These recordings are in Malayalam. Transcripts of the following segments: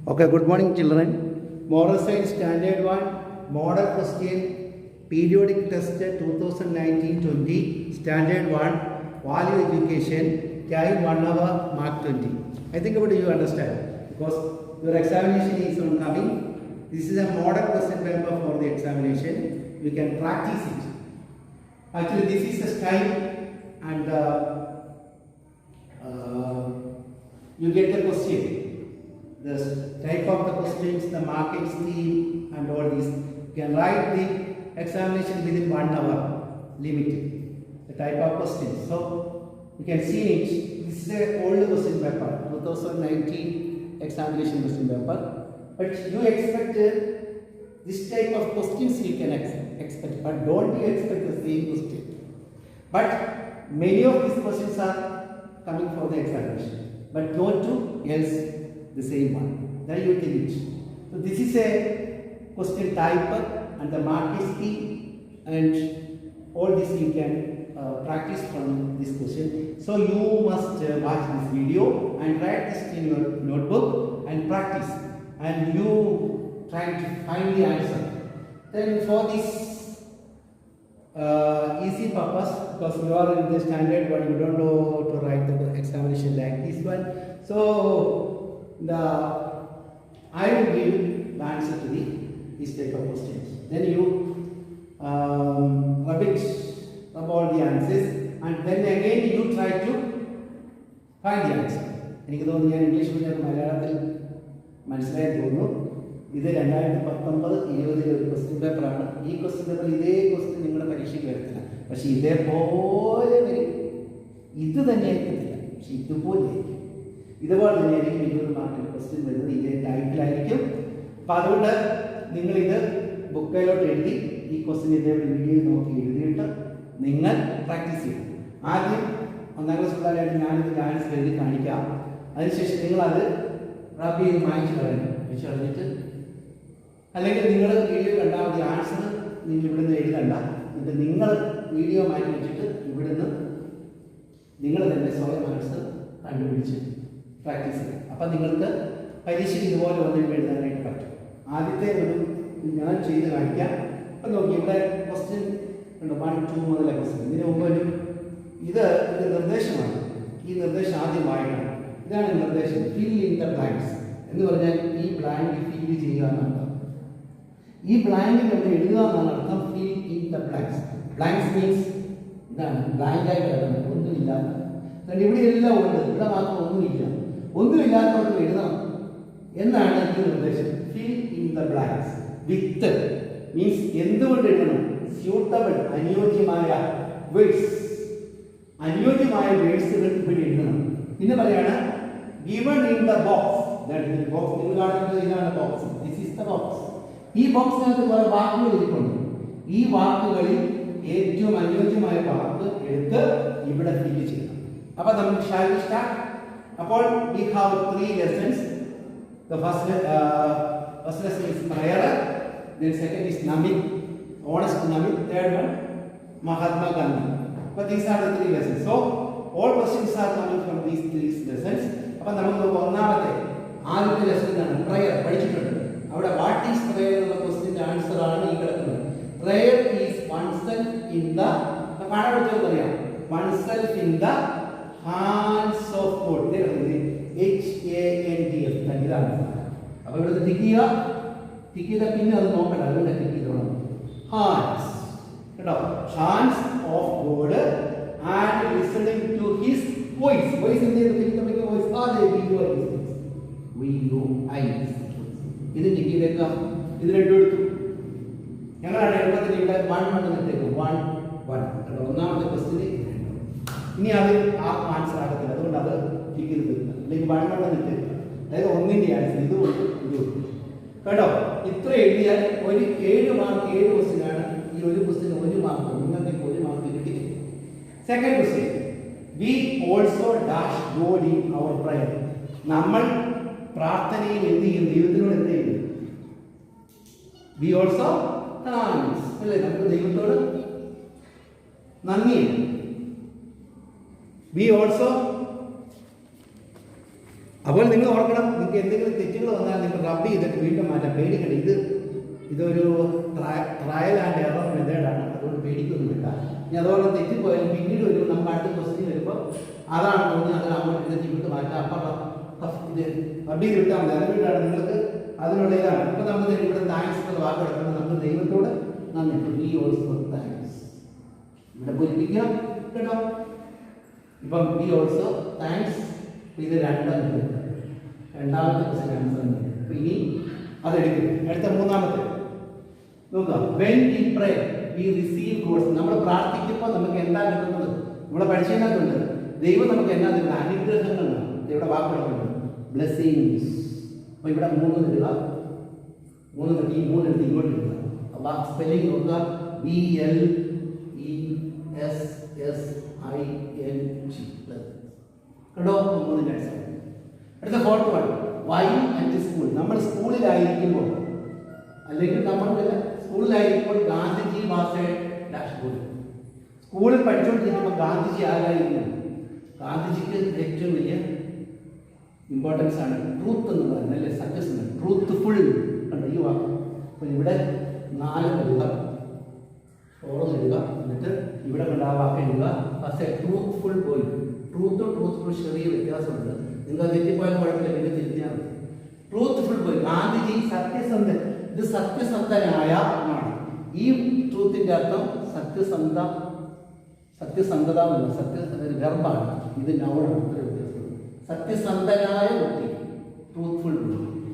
Okay, good morning children. Moral Science Standard 1, Model Question, Periodic Test 2019-20, Standard 1, Value Education, Time 1 hour, Mark 20. I think about you understand because your examination is on coming. This is a model question paper for the examination. You can practice it. Actually, this is a style and you get the question. The type of the questions, the marking scheme and all this. You can write the examination within 1 hour limit. The type of questions. So you can see it. This is an old question paper, 2019 examination question paper. But you expected this type of questions you can expect. But don't you expect the same question. But many of these questions are coming for the examination. But not to else the same one. Then you think it. So this is a question type and the mark is key and all this you can practice from this question. So you must watch this video and write this in your notebook and practice and you try to find the answer. Then for this easy purpose, because you are in the standard one, you don't know to write the examination like this one. So I will give the answer to this type of questions. Then you rub all the answers and then again you try to find the answer. എനിക്ക് തോന്നുന്നു ഞാൻ ഇംഗ്ലീഷ് മീഡിയം മലയാളത്തിൽ മനസ്സിലായി തോന്നുന്നു. ഇത് 2019-20 ഒരു ക്വസ്റ്റ്യൻ പേപ്പറാണ്. ഈ ക്വസ്റ്റ്യൻ പേപ്പർ ഇതേ ക്വസ്റ്റ്യൻ നിങ്ങളുടെ പരീക്ഷയ്ക്ക് വരത്തില്ല, പക്ഷെ ഇതേപോലെ വരും. ഇത് തന്നെ ആയിരിക്കത്തില്ല, പക്ഷെ ഇതുപോലെ ആയിരിക്കും. ഇതുപോലെ തന്നെയായിരിക്കും 20 മാർക്കിന് ക്വസ്റ്റ്യൻ വരുന്നത്. ഇതേ ടൈപ്പിലായിരിക്കും. അപ്പം അതുകൊണ്ട് നിങ്ങളിത് ബുക്കിലോട്ട് എഴുതി ഈ ക്വസ്റ്റ്യൻ ഇതേപോലെ വീഡിയോ നോക്കി എഴുതിയിട്ട് നിങ്ങൾ പ്രാക്ടീസ് ചെയ്യും. ആദ്യം 1ാം ക്ലാസ് പിള്ളേരായിട്ട് ഞാനിത് ആൻസർ എഴുതി കാണിക്കാം. അതിനുശേഷം നിങ്ങളത് റബ് ചെയ്ത് മായ്ച്ചു കളഞ്ഞിട്ട് അല്ലെങ്കിൽ നിങ്ങൾ വീഡിയോ കണ്ടാൽ മതി. ആൻസർ നിങ്ങൾ ഇവിടുന്ന് എഴുതണ്ട. എന്നിട്ട് നിങ്ങൾ വീഡിയോ മാറ്റി വെച്ചിട്ട് ഇവിടുന്ന് നിങ്ങൾ തന്നെ സ്വയം ആൻസർ കണ്ടുപിടിച്ച് പ്രാക്ടീസ് ചെയ്യും. അപ്പം നിങ്ങൾക്ക് പരീക്ഷയ്ക്ക് ഇതുപോലെ ഒന്നും എഴുതാനായിട്ട് പറ്റും. ആദ്യത്തെ ഒരു ഞാൻ ചെയ്ത് കാണിക്കാം. അപ്പം നോക്കി ഇവിടെ ക്വസ്റ്റ്യൻ ഉണ്ട് 1, 2 മുതലുള്ള ക്വസ്റ്റ്യൻ. ഇതിന് മുമ്പ് ഇത് ഒരു നിർദ്ദേശമാണ്. ഈ നിർദ്ദേശം ആദ്യം വായിക്കണം. ഇതാണ് നിർദ്ദേശം. ഫിൽ ഇൻ ദ ബ്ലാങ്ക്സ് എന്ന് പറഞ്ഞാൽ ഈ ബ്ലാങ്ക് ഫിൽ ചെയ്യുക എന്നർത്ഥം. ഈ ബ്ലാങ്ക് നമ്മൾ എഴുതുക എന്നാണ് അർത്ഥം. Fill in the blanks. Blanks means ഇതാണ് ബ്ലാങ്കായിട്ട് കിടക്കുന്നത്, ഒന്നുമില്ലാത്ത. കാരണം ഇവിടെ എല്ലാം ഉണ്ട്, ഇവിടെ മാത്രം ഒന്നുമില്ല. ഒന്നുമില്ലാത്തവർക്ക് എഴുതണം എന്നാണ് ഈ നിർദ്ദേശം. Fill in the blanks with means എന്തുകൊണ്ട് എഴുതണം? സ്യൂട്ടബിൾ അനുയോജ്യമായ വേർഡ്സ്, അനുയോജ്യമായ വേർഡ്സുകൾ ഇവിടെ എഴുതണം. പിന്നെ പറയാണ് given in the box. Box നിങ്ങൾ കാണുന്നത് ഇതാണ് box. This is the box. ഈ ബോക്സിനകത്ത് കുറെ വാക്കുകൾ ഇരിപ്പുണ്ട്. ഈ വാക്കുകളിൽ ഏറ്റവും അനുയോജ്യമായ വാക്ക് എടുത്ത് ഇവിടെ ഫില്ല് ചെയ്യണം. അപ്പൊ നമുക്ക് സ്റ്റാർട്ട്. അപ്പോൾ we have 3 lessons. The first lesson is prayer, then second is Namit, honest Namit, third one Mahatma Gandhi. But these are the 3 lessons. So all questions are coming from these 3 lessons. അപ്പോൾ നമുക്ക് ഒന്നാമത്തെ ആദ്യത്തെ ലെസൺ ആണ് prayer. പഠിച്ചിട്ടുണ്ട്. അവിടെ വാട്ട് ഈസ് prayer എന്നുള്ള ക്വസ്റ്റ്യന്റെ ആൻസർ ആണ് ഈ കിടക്കുന്നത്. Prayer is oneself in the പാഠപുസ്തകത്തിൽ അറിയാം. oneself in the hands of God. HANDS. ഇതാണ്. അപ്പോൾ ഇവിടെ ടിക്ക് ചെയ്ത പിന്നെ അത് നോക്കണ്ട, അതുകൊണ്ട് ടിക്ക് ചെയ്തോളാം. ഹാൻഡ്സ് കേട്ടോ. Hands of God and listening to his voice. Voice എന്ത് ചെയ്തു? പിന്നീട് വോയിസ് ഇത് ടിക്ക് ചെയ്തേക്കാം. ഇത് രണ്ടും എടുത്തു. ഞങ്ങളാണ് എളുപ്പത്തിൽ ഇവിടെ 1 എന്നിട്ടേക്കും. 1 കേട്ടോ. ഒന്നാമത്തെ ക്വസ്റ്റ്യന് ഇനി അത് ആൻസർ ആകത്തില്ല, അതുകൊണ്ട് അത് ടിക്ക് ചെയ്ത് തീർക്കുക. അല്ലെങ്കിൽ 1 എന്നിട്ട് അതായത് ഒന്നിൻ്റെ ആൻസർ ഇത് കേട്ടോ. ഇത്ര എഴുതിയാൽ ഒരു 7 മാർക്ക് 7 ക്വസ്റ്റ്യനാണ്. ഈ ഒരു ക്വസ്റ്റ്യൻ 1 മാർക്ക്. നിങ്ങൾക്ക് 1 മാർക്ക് കിട്ടി. Second question we also dash God in our prayer. നമ്മൾ പ്രാർത്ഥനയിൽ എന്ത് ചെയ്യും? ദൈവത്തിനോട് എന്ത് ചെയ്യും? വി ഓൾസോ താങ്ക്സ് അല്ലേ? നമുക്ക് ദൈവത്തോട് നന്ദിയുണ്ട്. വി ഓൾസോ അപ്പോൾ നിങ്ങൾ ഓർക്കണം, നിങ്ങൾക്ക് എന്തെങ്കിലും തെറ്റുകൾ വന്നാൽ നിങ്ങൾ റബ്ബ് ചെയ്തിട്ട് വീണ്ടും മാറ്റാം. പേടിക്കണ്ട. ഇതൊരു ട്രയൽ ആൻഡ് എറർ മെത്തേഡാണ്. അതുകൊണ്ട് പേടിക്കൊന്നുമില്ല. ഇനി അതുപോലെ തെറ്റിപ്പോയാലും പിന്നീട് വരും, നമുക്ക് അടുത്ത ക്വസ്റ്റ്യൻ വരുമ്പോൾ അതാണ് തോന്നി അത് അങ്ങോട്ട് എഴുതി വിട്ട് മാറ്റാം. അപ്പം ഇത് റബ്ബ് ചെയ്ത് വിട്ടാൽ മതി. അതുകൊണ്ടാണ് നിങ്ങൾക്ക് അതിനുള്ള ഇതാണ്. ഇപ്പം നമ്മൾ ഇവിടെ താങ്ക്സ് എന്നുള്ള വാക്ക് എടുക്കണം. നമ്മൾ ദൈവത്തോട് നന്ദി. വി ഓൾസോ താങ്ക്സ് ഇവിടെ പൂരിപ്പിക്കുക കേട്ടോ. ഇപ്പം വി ഓൾസോ താങ്ക്സ്. ഇത് രണ്ടാമത്തെ ക്വസ്റ്റ്യൻ ആൻസർ. അപ്പം ഇനി അതെടുക്കും. അടുത്ത മൂന്നാമത്തെ നോക്കുക. When we pray we receive God's. നമ്മൾ പ്രാർത്ഥിക്കുമ്പോൾ നമുക്ക് എന്താ കിട്ടുന്നത്? നമ്മളെ പഠിച്ചതിനകത്തുണ്ട് ദൈവം നമുക്ക് എന്നാ തരുന്നത്? അനുഗ്രഹങ്ങളാണ്. ഇവിടെ വാക്കുകളുണ്ട് ബ്ലെസ്സിങ്സ്. അപ്പോൾ ഇവിടെ 3 ഇടുക. 3 എടുത്ത് ഇങ്ങോട്ട് ഇടുക. അപ്പോൾ സ്പെല്ലിംഗ് നോക്കുക. BLESSING കേട്ടോ. 3 ആൻസർ. അടുത്ത fourth one why at school. നമ്മൾ സ്കൂളിലായിരിക്കുമ്പോൾ അല്ലെങ്കിൽ നമ്മളില്ല സ്കൂളിലായിരിക്കുമ്പോൾ ഗാന്ധിജി വാസ് എ ഡാഷ്ബോർഡ്. സ്കൂളിൽ പഠിച്ചുകൊണ്ടിരിക്കുമ്പോൾ ഗാന്ധിജി ആരായിരുന്നു? ഗാന്ധിജിക്ക് ഏറ്റവും വലിയ ഇമ്പോർട്ടൻസ് ആണ് ട്രൂത്ത് എന്ന് പറയുന്നത് അല്ലേ? സത്യസന്ധത, ട്രൂത്ത്ഫുൾ കണ്ടോ ഈ വാക്ക്. അപ്പോൾ ഇവിടെ 4 എഴുതുക, 4 എഴുതുക. എന്നിട്ട് ഇവിടെ കണ്ട ആ വാക്ക് എഴുതുക. പക്ഷേ ട്രൂത്ത്ഫുൾ പോയി. ട്രൂത്ത്ഫുൾ ചെറിയ വ്യത്യാസമുണ്ട്. നിങ്ങൾ തെറ്റിപ്പോയാലും കുഴപ്പമില്ല, നിങ്ങൾ തിരിഞ്ഞാൽ മതി. ട്രൂത്ത്ഫുൾ പോയി. ഗാന്ധിജി സത്യസന്ധൻ. ഇത് സത്യസന്ധനായ എന്നാണ്. ഈ ട്രൂത്തിന്റെ അർത്ഥം സത്യസന്ധത എന്നല്ല, ഗർഭാണ്. ഇത് നൗണാണ്. അത്ര വ്യത്യാസം. സത്യസന്ധനായ വ്യക്തി, ട്രൂത്ത്ഫുൾ.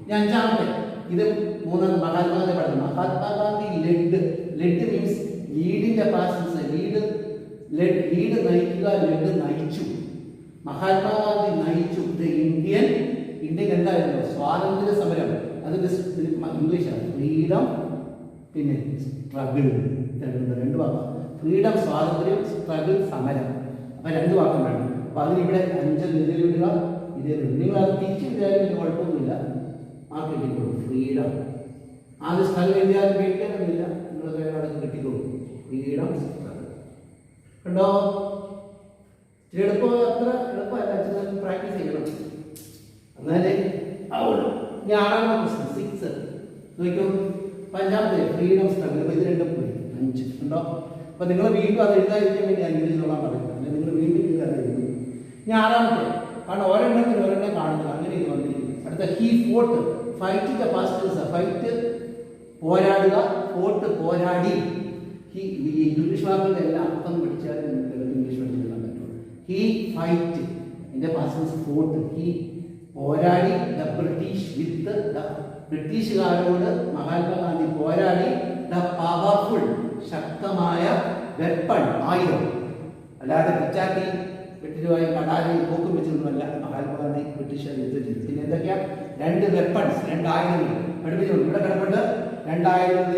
ഇനി 5ാമത്തെ ഇത് 3 മഹാത്മാഗാന്ധി പഠനം. മഹാത്മാഗാന്ധി ലെഡ് മീൻസ് ലീഡിന്റെ പാസൻസ്. ലീഡ് നയിക്കുക, ലെഡ് നയിച്ചു. മഹാത്മാഗാന്ധി നയിച്ചു ഇന്ത്യൻ എന്തായിരുന്നു? സ്വാതന്ത്ര്യ സമരം. അതിന്റെ ഇംഗ്ലീഷാണ് ഫ്രീഡം, പിന്നെ സ്ട്രഗിൾ. 2 വാക്ക്. ഫ്രീഡം സ്വാതന്ത്ര്യം, സ്ട്രഗിൾ സമരം. അപ്പം 2 വാക്കും വേണം. അപ്പം അതിനിവിടെ 5 ഇതിലിടുക. നിങ്ങൾ അത് തിരിച്ചു വിചാരിക്കുന്ന കുഴപ്പമൊന്നുമില്ല. മാർക്ക് കിട്ടിക്കോളൂ. ഫ്രീഡം. ആദ്യം സ്ട്രഗിൾ എഴുതിയാലും പേടിക്കാനൊന്നുമില്ല. നിങ്ങൾ അടക്കം കിട്ടിക്കോളൂ. ഫ്രീഡം സ്ട്രഗിൾ കണ്ടോ. എളുപ്പം അത്ര എളുപ്പമല്ല. പ്രാക്ടീസ് ചെയ്യണം എന്നാലേ ആവുള്ളൂ. ഇനി 6ാമത്തെ ക്വസ്റ്റ്യൻ 6 നോക്കൂ. 5ാമത്തെ ഫ്രീഡം സ്ട്രഗിൾ. ഇത് 2 പോയി 5 ഉണ്ടോ. അപ്പം നിങ്ങൾ വീണ്ടും അത് എഴുതാതിരിക്കാൻ വേണ്ടി ഇംഗ്ലീഷിലോളാൻ പറയുന്നത്. അല്ലെങ്കിൽ നിങ്ങൾ വീണ്ടും എഴുതാതെ എഴുതും. ഇനി 6ാമത്തെ കാരണം ഒരെണ്ണത്തിന് ഒരെണ്ണം കാണുന്നത് അങ്ങനെ ഇത് വന്നിരിക്കും. അടുത്ത ഹീ ഫോട്ട്. ഫൈറ്റിന്റെ പാസ്റ്റ് ഫൈറ്റ് പോരാടുക, ഫോട്ട് പോരാടി. ഈ ഇംഗ്ലീഷ് വാക്കുകളുടെ എല്ലാം അർത്ഥം പഠിച്ചാൽ നിങ്ങൾക്ക് ഇംഗ്ലീഷ് പഠിച്ചെടുക്കാൻ പറ്റുള്ളൂ. ഹീ ഫൈറ്റ് ഇതിന്റെ പാസ്റ്റ് ഫോട്ട്. ഹീ പോരാടി. ദ ബ്രിട്ടീഷ് വിത്ത് ദ ബ്രിട്ടീഷുകാരോട് മഹാത്മാഗാന്ധി പോരാടി. ദ പവർഫുൾ ശക്തമായ വെപ്പൺ ആയുധം. അല്ലാതെ പിച്ചാക്കി വെട്ടിരുവായി കടാരയിൽ പോക്കും വെച്ചൊന്നുമല്ല മഹാത്മാഗാന്ധി ബ്രിട്ടീഷുകാർ യുദ്ധം ചെയ്തു. പിന്നെ എന്തൊക്കെയാ? 2 വെപ്പൺസ്, 2 ആയുധങ്ങൾ പഠിപ്പിച്ചു. ഇവിടെ കിടപ്പുണ്ട് 2 ആയുധങ്ങൾ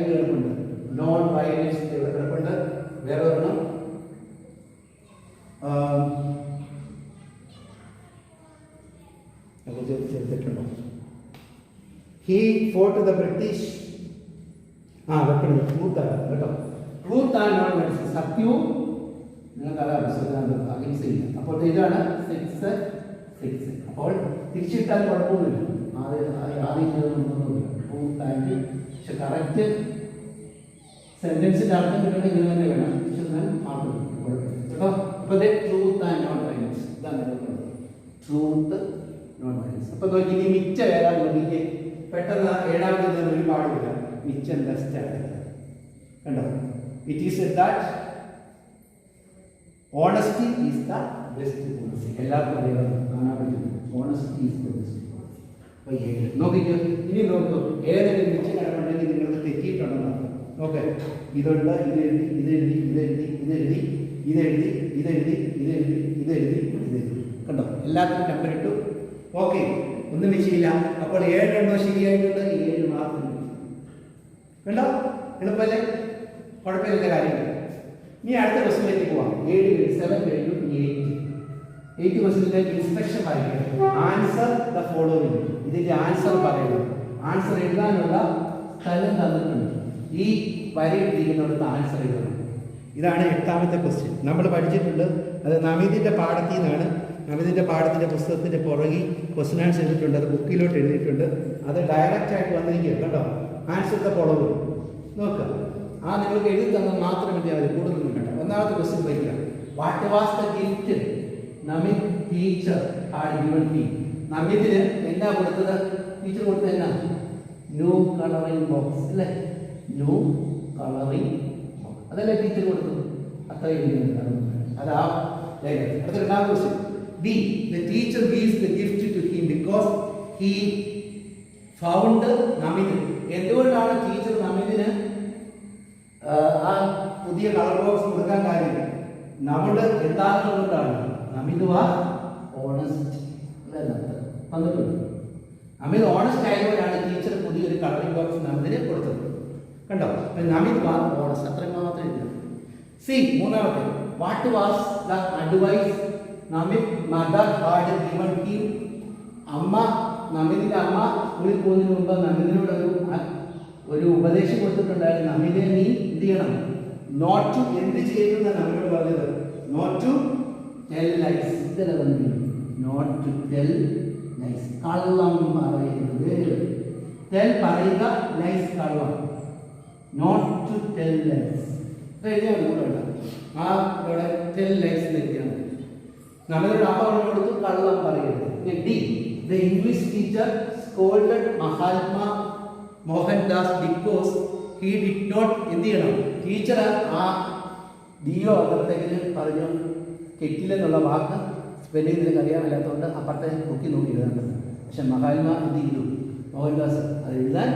കിടപ്പുണ്ട്. നോൺ വയലൻസ് ഇവിടെ കിടപ്പുണ്ട്. വേറെ ഒരെണ്ണം ചേർത്തിട്ടുണ്ടോ? He fought the British. Weapon ട്രൂത്താണ് കേട്ടോ. Truth and non violence. സത്യവും നിങ്ങൾക്കറിയാം അഹിംസയില്ല. അപ്പോൾ ഇതാണ് 6. അപ്പോൾ തിരിച്ചിട്ടാൽ കുഴപ്പമൊന്നുമില്ല. ആദ്യം ട്രൂത്ത് ആൻഡ് പക്ഷെ കറക്റ്റ് സെന്റൻസിന്റെ അർത്ഥം കിട്ടണമെങ്കിൽ ഇങ്ങനെ തന്നെ വേണം. തിരിച്ചെന്നാൽ മാർക്ക് കേട്ടോ. അപ്പോൾ ഇത് ട്രൂത്ത് ആൻഡ് നോൺ വയലൻസ്. ഇതാണ് ട്രൂത്ത് നോൺ വയലൻസ്. അപ്പോൾ നോക്കി ഇനി മിച്ചം ഏതാണ് നോക്കിക്കേ. പെട്ടെന്ന് 7ാമത് ഒരു പാടില്ല. മിച്ചം ബെസ്റ്റ് ആണ് കണ്ടോ. It is that honesty is the best policy. എല്ലാവർക്കും അറിയാം. കാണാൻ പറ്റും. Honesty is the best policy. അപ്പോൾ 7 നോക്കിക്കോ. ഇനി നോക്കൂ. ഏതെങ്കിലും മിച്ചം കിടപ്പുണ്ടെങ്കിൽ നിങ്ങൾക്ക് തെറ്റിയിട്ടുണ്ടെന്ന് ഓക്കെ. ഇതുണ്ട്, ഇതെഴുതി കണ്ടോ. എല്ലാത്തിനും നമ്പർ ഇട്ടു. ഓക്കെ, ഒന്നും വിഷയമില്ല. അപ്പോൾ 7 എണ്ണോ ശരിയായിട്ടുണ്ട്. 7 മാർക്ക് കണ്ടോ. എളുപ്പമല്ലേ? കുഴപ്പമില്ല കാര്യമില്ല. ഇനി അടുത്ത ക്വസ്റ്റിലേക്ക് പോവാം. 7 കഴിഞ്ഞു. 8 ക്വസ്റ്റിലേക്ക് ഇൻസ്ട്രക്ഷൻ വായിക്കണം. Answer the following. ഇതിന്റെ ആൻസർ പറയുന്നത്. ആൻസർ എഴുതാനുള്ള സ്ഥലം തന്നിട്ടുണ്ട്. ഈ വരയിട്ടിരിക്കുന്നിടത്ത് ആൻസർ എഴുതണം. ഇതാണ് 8ാമത്തെ ക്വസ്റ്റ്യൻ. നമ്മൾ പഠിച്ചിട്ടുണ്ട്. അത് നമീതിൻ്റെ പാഠത്തിൽ നിന്നാണ് നമിതിൻ്റെ പാഠത്തിൻ്റെ പുസ്തകത്തിൻ്റെ പുറകിൽ ക്വസ്റ്റൻ ആൻസർ എഴുതിയിട്ടുണ്ട്, അത് ബുക്കിലോട്ട് എഴുതിയിട്ടുണ്ട്. അത് ഡയറക്റ്റായിട്ട് വന്നിരിക്കുക കേട്ടോ. ആൻസർ ദ ഫോളോവിങ് നോക്കുക. ആ നിങ്ങൾക്ക് എഴുതി തന്നാൽ മാത്രം എഴുതിയാൽ മതി, കൂടുതലൊന്നും വേണ്ട. ഒന്നാമത്തെ ക്വസ്റ്റ്യൻ വയ്ക്കുക. What was the gift Namit teacher had given me? നമിതിന് എന്നാ കൊടുത്തത്? ടീച്ചർ കൊടുത്തത് എന്നാ? ന്യൂ കളറിംഗ് ബോക്സ് അല്ലേ? ന്യൂ കളറിംഗ് ബോക്സ് അതല്ലേ ടീച്ചർ കൊടുത്തത്? അത്രയും അതാ. അടുത്ത രണ്ടാമത്തെ question. B the teacher gives the gift to him because he found Namit. എന്തുകൊണ്ടാണ് ടീച്ചർ നമിതിന് ആ പുതിയ കളർ ബോക്സ് കൊടുക്കാൻ കാര്യം? നമ്മുടെ എന്താകൊണ്ടാണ്? നമിത് വാസ് ഓണസ്റ്റ് വന്നിട്ടുണ്ട്. നമിത് ഓണസ്റ്റ് ആയതുകൊണ്ടാണ് ടീച്ചർ പുതിയൊരു കളറിംഗ് ബോക്സ് നമിതിന് കൊടുത്തത്. കണ്ടോ? നമിത് വാസ് ഓണസ്റ്റ്, അത്ര മാത്രമേ ഇല്ല. സി മൂന്നാമത്തെ. What was the advice Namit mother had given him? അമ്മ, നമിതിന്റെ അമ്മ സ്കൂളിൽ പോകുന്നതിന് മുമ്പ് നമിതിനോട് ഒരു ഉപദേശം കൊടുത്തിട്ടുണ്ടായിരുന്നു. നമിതിനെ നീ എന്ത് ചെയ്യണം? നോട്ട് ടു എന്ത് ചെയ്യുന്ന നമ്മോട് പറഞ്ഞത്? Not to tell lies. ഇതല്ല പറഞ്ഞു, നോട്ട് ടു ടെൽ ലൈസ്, കള്ളം പറയരുത്. ടെൽ പറയുക, ലൈസ് കള്ളം. നോട്ട് ടു ടെൽ ലൈസ് എഴുതിയാണ് കൂടെ. ആ ഇവിടെ ടെൽ ലൈസ് എഴുതിയാണ്. നമ്മളുടെ അമ്മ പറഞ്ഞു കൊടുത്തു കള്ളം പറയരുത്. ഡി the English teacher scolded Mahatma Mohandas because he did not എന്ത് ചെയ്യണം? ടീച്ചർ ആ ഡിയോ അകത്തേക്ക് പറഞ്ഞു കെറ്റിലെന്നുള്ള വാക്ക് സ്പെല്ലിംഗ് നിനക്ക് അറിയാമല്ലാത്തതുകൊണ്ട് അപ്പുറത്തെ നോക്കി എഴുതേണ്ടത്. പക്ഷെ മഹാത്മാ എന്ത് ചെയ്തു? മോഹൻദാസ് അത് എഴുതാൻ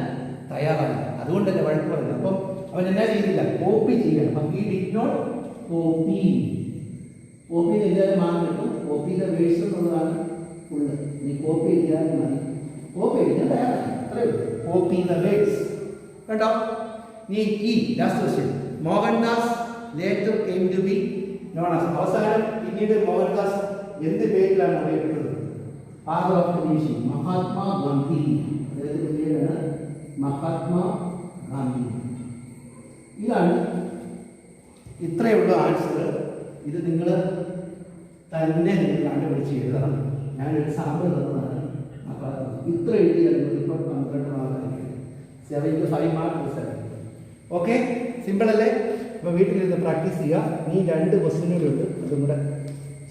തയ്യാറായില്ല. അതുകൊണ്ടല്ലേ വഴക്ക് പറയുന്നത്. അപ്പം അവൻ എന്നാ ചെയ്തില്ല? കോപ്പി ചെയ്യണം. അപ്പം he did not copy. Copy ചെയ്താലും മാർക്ക് കിട്ടും. കോപ്പിയുടെ വേഴ്സ് എന്നുള്ളതാണ് ഫുള്ള്. നീ കോപ്പി ചെയ്യാൻ മതി. കോപ്പി ചെയ്യാൻ തയ്യാറായി, അത്രയേ ഉള്ളൂ. Copy the verse. കണ്ടോ? നീ ഈ last question. Mohandas later came to be known as. അവസാനം പിന്നീട് മോഹൻദാസ് എന്ത് പേരിലാണ് അറിയപ്പെട്ടത്? Father of the nation, Mahatma Gandhi. അദ്ദേഹത്തിന്റെ പേരാണ് മഹാത്മാ ഗാന്ധി. ഇതാണ് ഇത്രയുള്ള ആൻസർ. ഇത് നിങ്ങൾ തന്നെ കണ്ടുപിടിച്ച് എഴുതണം. ഞാനൊരു സാമ്പിൾ തന്നതാണ്. അപ്പോൾ ഇത്ര എഴുതിയാൽ ഇപ്പോൾ 12 മാർക്ക് 75 മാർക്ക്. ഓക്കെ, സിമ്പിൾ അല്ലേ? അപ്പോൾ വീട്ടിലിരുന്ന് പ്രാക്ടീസ് ചെയ്യുക. നീ 2 ക്വസ്റ്റ്യനുകളുണ്ട്, അതും കൂടെ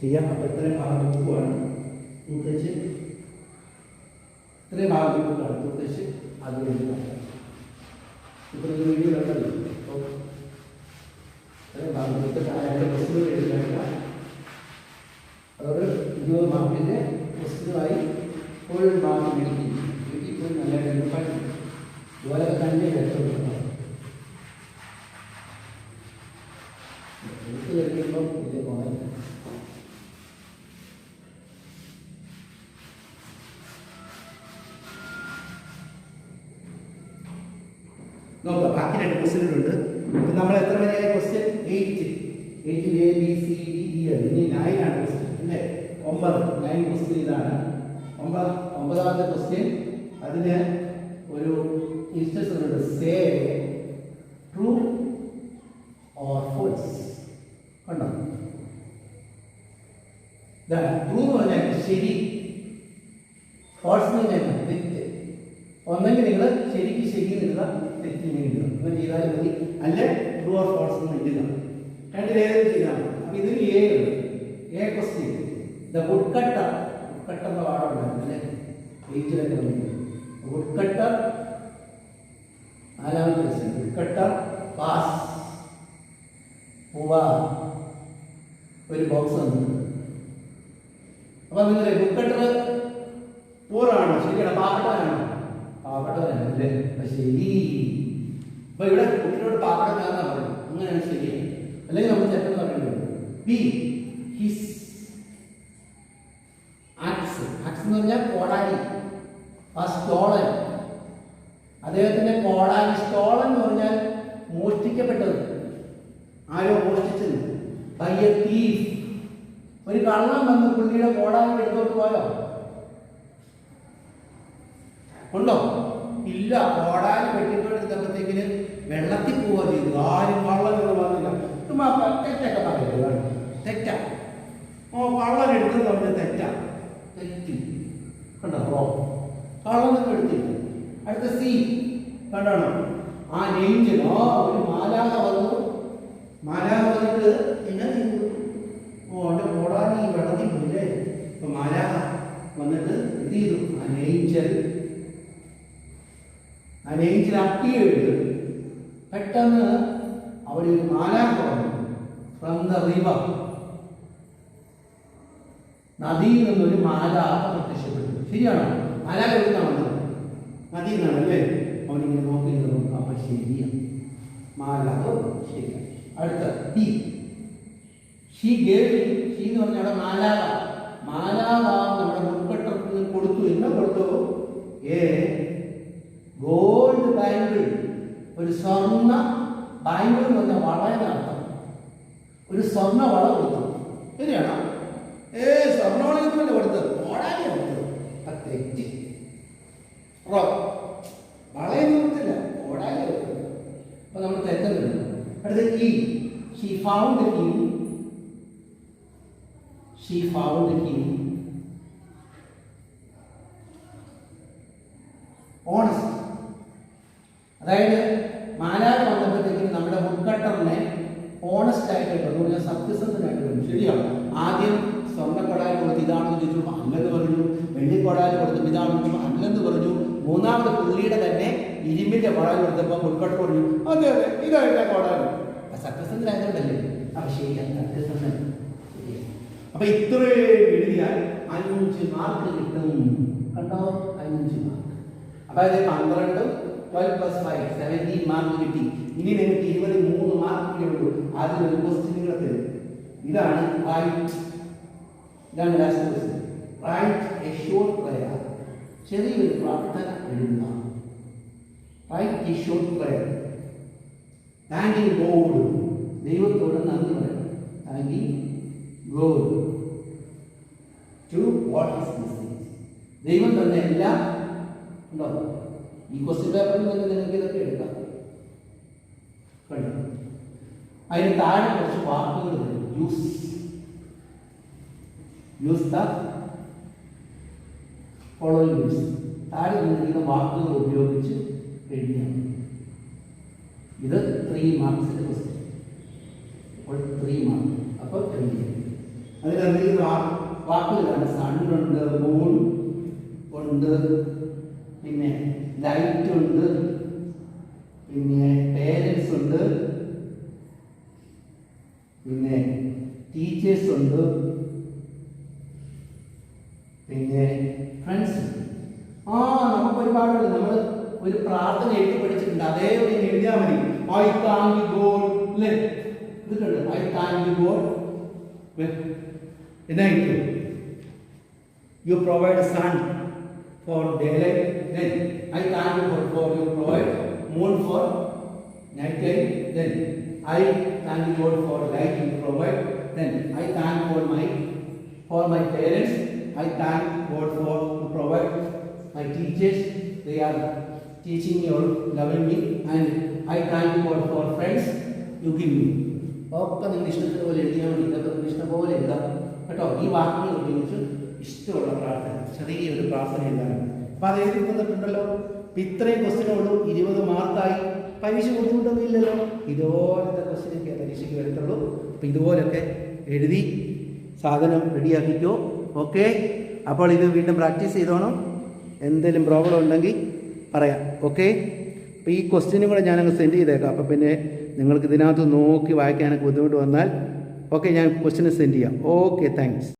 ചെയ്യാം. അപ്പോൾ ഇത്രയും ഭാഗം ബുക്കുമാണ് തൂത്തച്ച്, ഇത്രയും ഭാഗം ബുക്കാണ് തൂത്തച്ച് അത് എഴുതാം. ഇപ്പോൾ നിങ്ങൾ വീഡിയോയിലുണ്ടല്ലോ. അപ്പോൾ ഇത്രയും ഭാഗം ബുക്കിട്ട് 2 ക്വസ്റ്റ്യനുകൾ എഴുതാൻ. അതോട് 20 മാർക്കിൻ്റെ ക്വസ്റ്റ്യനുമായി ഫുൾ മാർക്ക് മേടിക്കും. ഇപ്പോൾ നല്ല പഠിക്കും. ഇതുപോലൊക്കെ തന്നെ രക്ഷപ്പെടുന്നു. കഴിയുമ്പോൾ ഇത് പോകാൻ നോക്കാം. ബാക്കി 2 ക്വസ്റ്റ്യനുകളുണ്ട്. നമ്മൾ എത്ര വരെയായ question? 8. 8 A B C D E ആണ്. ഇനി 9 ആണ് ക്വസ്റ്റ്യൻ അല്ലേ? 9 ക്വസ്റ്റ്യൻ ഇതാണ്. 9ാമത്തെ ക്വസ്റ്റ്യൻ. അതിന് ഒരു ഇൻസ്ട്രക്ഷൻ ഉണ്ട്. Say true or false. കണ്ടോ? ട്രൂ എന്ന് പറഞ്ഞാൽ ശരി, ഫോൾസ് എന്ന് പറഞ്ഞാൽ തെറ്റ്. ഒന്നെങ്കിൽ നിങ്ങൾ ശരിക്ക് ശരി എഴുതുക, തെറ്റിന് എഴുതുക. അങ്ങനെ ചെയ്താലും മതി. അല്ല ട്രൂ ഓർ ഫോൾസ് എന്ന് എഴുതുക. രണ്ടിലേതും ചെയ്താൽ മതി. അപ്പം ഇതിന് എ ഉണ്ട്. A question. The wood cutter. Wood cutter എന്ന പാഠമുണ്ടായിരുന്നു അല്ലേ? ടീച്ചറൊക്കെ വുഡ് കട്ടർ. 4ാമത്തെ ക്വസ്റ്റ്യൻ. വുഡ് കട്ടർ പാസ് പോവാ. ഒരു ബോക്സ് വന്നിട്ടുണ്ട്. അപ്പൊ നിങ്ങൾ വുഡ് കട്ടർ പൂറാണോ? ശരിയാണോ? പാവപ്പെട്ടവനാണോ? പാവപ്പെട്ടവനാണ് അല്ലേ? ശരി. അപ്പൊ ഇവിടെ കുട്ടിയോട് പാവപ്പെട്ടവനാണെന്നാ പറയുന്നത്. അങ്ങനെയാണ് ശരിയാണ്. അല്ലെങ്കിൽ നമ്മൾ തെറ്റെന്ന് പറയുന്നത്. B his ax. ആക്സ് എന്ന് പറഞ്ഞാൽ കോടാലി. ആ സ്റ്റോളൻ. അദ്ദേഹത്തിന്റെ കോടാലി. സ്റ്റോളൻ എന്ന് പറഞ്ഞാൽ മോഷ്ടിക്കപ്പെട്ടത്. ആരോ മോഷ്ടിച്ചത്. By a thief. ഒരു കള്ളം വന്ന് പുള്ളിയുടെ കോടാലി എടുത്തോട്ട് പോയോ? ഉണ്ടോ? ഇല്ല. കോടാലി വെട്ടിക്കൊണ്ടെടുത്തപ്പോഴത്തേക്കിന് വെള്ളത്തിൽ പോവുക ചെയ്തു. ആരും കള്ളങ്ങൾ വന്നില്ല. തെറ്റൊക്കെ പറയുന്നത് തെറ്റാ. കള്ളൻ എടുത്തെന്ന് പറഞ്ഞാൽ തെറ്റാ, തെറ്റി കണ്ടോ, റോങ്. കള്ളനൊക്കെ എടുത്തില്ല. അടുത്ത സി കണ്ടാണോ, ആ ഏഞ്ചൽ, ഒരു മാലാഖ വന്നു. മാലാഖ വന്നിട്ട് എന്നാ ചെയ്തു? എൻ്റെ പോടാനി വെള്ളത്തിൽ പോയില്ലേ. ഇപ്പൊ മാലാഖ വന്നിട്ട് എന്ത് ചെയ്തു? ആ ഏഞ്ചൽ അപ്പിയെടുത്ത് പെട്ടെന്ന് അവിടെ ഒരു മാലാഖ വന്നു. ഫ്രം ദ റിവർ, നദിയിൽ നിന്നൊരു മാലാഖ പ്രത്യക്ഷപ്പെട്ടു. ശരിയാണോ? മാലാഖ എവിടുന്നാണ് വന്നത്? നദിയിൽ നിന്നാണ് അല്ലേ? അവനിങ്ങനെ നോക്കി നോക്കും. അപ്പൊ ശരിയാണ്, മാലാഖ ശരിയാണ്. അടുത്ത ഡി, ഷീ ഗേവ്. ഷീ എന്ന് പറഞ്ഞാൽ അവിടെ മാലാഖ. മാലാഖ നമ്മുടെ മുൻപട്ടത്തിന് കൊടുത്തു. എന്നാ കൊടുത്തു? ഗോൾഡ് ബാങ്കിൾ, ഒരു സ്വർണ്ണ ബാങ്കിൾ എന്ന് പറഞ്ഞാൽ വളയെന്നർത്ഥം. ഒരു സ്വർണ്ണ വള കൊടുത്തു. ശരിയാണോ? സ്വർണ്ണവളയൊന്നുമല്ല കൊടുത്തത്, ഓടാനിയാണ് കൊടുത്തത്. അത് തെറ്റി, വളയൊന്നും കൊടുത്തില്ല, ഓടാനിയാണ് കൊടുത്തത്. അപ്പൊ നമ്മൾ തെറ്റുന്നുണ്ട്. അടുത്ത ഈ she found him. She found him honest. അതായത് മാലാഖ വന്നപ്പോഴത്തേക്കും നമ്മുടെ മുൻകട്ടറിനെ ഓണസ്റ്റ് ആയിട്ട് കിട്ടും, സത്യസന്ധനായിട്ട് വരും. ശരിയാണ്. ആദ്യം സ്വർണ്ണക്കൊടാല് കൊടുത്ത് ഇതാണെന്ന് ചോദിച്ചു, അല്ലെന്ന് പറഞ്ഞു. വെള്ളിക്കൊടാല് കൊടുത്തപ്പോൾ ഇതാണെന്ന് ചോദിച്ചു, അല്ലെന്ന് പറഞ്ഞു. മൂന്നാമത് പുള്ളിയുടെ തന്നെ ഇരുമ്പിന്റെ കൊടാല് കൊടുത്തപ്പോൾ മുൻകട്ടർ പറഞ്ഞു, അതെ അതെ ഇതായിട്ട് കൊടാല്. സത്യസന്ധനായതുകൊണ്ടല്ലേ. അപ്പൊ ശരിയാണ്, സത്യസന്ധൻ. അപ്പൊ ഇത്രയും എഴുതിയാൽ 5 മാർക്ക് കിട്ടും. കണ്ടോ, 5 മാർക്ക്. അപ്പൊ അത് 12, 12 + 5 17 മാർക്ക് കിട്ടി. ഇനി നിങ്ങൾക്ക് 23 മാർക്ക് ഉള്ളൂ. അതിലൊരു ക്വസ്റ്റ്യനുകൾ തരും. ഇതാണ് റൈറ്റ്. ഇതാണ് last question. Write a short prayer. ചെറിയൊരു പ്രാർത്ഥന എഴുതുക. Write a short prayer. Thanking God. ദൈവത്തോട് നന്ദി പറയണം. Thanking God to what is missing. ദൈവം തന്നെ എല്ലാം ഉണ്ടോ? ഈ ക്വസ്റ്റ്യൻ പേപ്പറിൽ നിന്ന് നിങ്ങൾക്ക് ഇതൊക്കെ എടുക്കാം. കണ്ടോ? അതിന് താഴെ കുറച്ച് വാക്കുകൾ വരും. Use the following words. താഴെ നിന്നിരിക്കുന്ന വാക്കുകൾ ഉപയോഗിച്ച് എഴുതിയാൽ ഇത് 3 മാർക്സിന്റെ ക്വസ്റ്റ്യൻ. അപ്പോൾ 3 മാർക്ക്. അപ്പോൾ എഴുതിയാൽ അതിലെന്തെങ്കിലും വാക്കുകളാണ്. സണ്ണുണ്ട്, മൂൺ ഉണ്ട്, പിന്നെ ലൈറ്റ് ഉണ്ട്, പിന്നെ പേരൻസ് ഉണ്ട്, പിന്നെ ടീച്ചേഴ്സ് ഉണ്ട്, പിന്നെ ഫ്രണ്ട്സ്. നമുക്ക് ഒരുപാടുണ്ട്. നമ്മൾ ഒരു പ്രാർത്ഥന എഴുതി പഠിച്ചിട്ടുണ്ട്, അതേപോലെ എഴുതിയാൽ മതി. ഐ താങ്ക് ഗോഡ് അല്ലേ? ഇതുണ്ട് ഐ താങ്ക് ഗോഡ്. എന്നായിട്ട് you provide sun for daylight, then I thank you for you provide moon for night time, then I thank you God for light you provide, then I thank for my parents, I thank God for you provide my teachers, they are teaching me or loving me, and I thank you God for friends you give me. ഒക്കെ നിങ്ങൾ ഇഷ്ടത്തിന് പോലെ എഴുതിയാൽ മതി. ഇതൊക്കെ ഇഷ്ടം പോലെ എഴുതാം കേട്ടോ. ഈ വാക്കുകൾ ഉപയോഗിച്ച് ഇഷ്ടമുള്ള പ്രാർത്ഥന, ചെറിയൊരു പ്രാർത്ഥന എഴുതാൻ. അപ്പം അത് എഴുതി തന്നിട്ടുണ്ടല്ലോ. അപ്പം ഇത്രയും ക്വസ്റ്റ്യനുള്ളൂ. 20 മാർക്കായി. പരീക്ഷ ബുദ്ധിമുട്ടൊന്നും ഇല്ലല്ലോ. ഇതുപോലത്തെ ക്വസ്റ്റ്യനൊക്കെ പരീക്ഷയ്ക്ക് വരത്തുള്ളൂ. അപ്പം ഇതുപോലൊക്കെ എഴുതി സാധനം റെഡിയാക്കിക്കോ. ഓക്കെ, അപ്പോൾ ഇത് വീണ്ടും പ്രാക്ടീസ് ചെയ്തോണം. എന്തെങ്കിലും പ്രോബ്ലം ഉണ്ടെങ്കിൽ പറയാം. ഓക്കെ, അപ്പോൾ ഈ ക്വസ്റ്റ്യനും കൂടെ ഞാനങ്ങ് സെൻഡ് ചെയ്തേക്കാം. അപ്പോൾ പിന്നെ നിങ്ങൾക്ക് ഇതിനകത്ത് നോക്കി വായിക്കാനൊക്കെ ബുദ്ധിമുട്ട് വന്നാൽ ഓക്കെ, ഞാൻ ക്വസ്റ്റ്യന് സെൻഡ് ചെയ്യാം. Okay, thanks.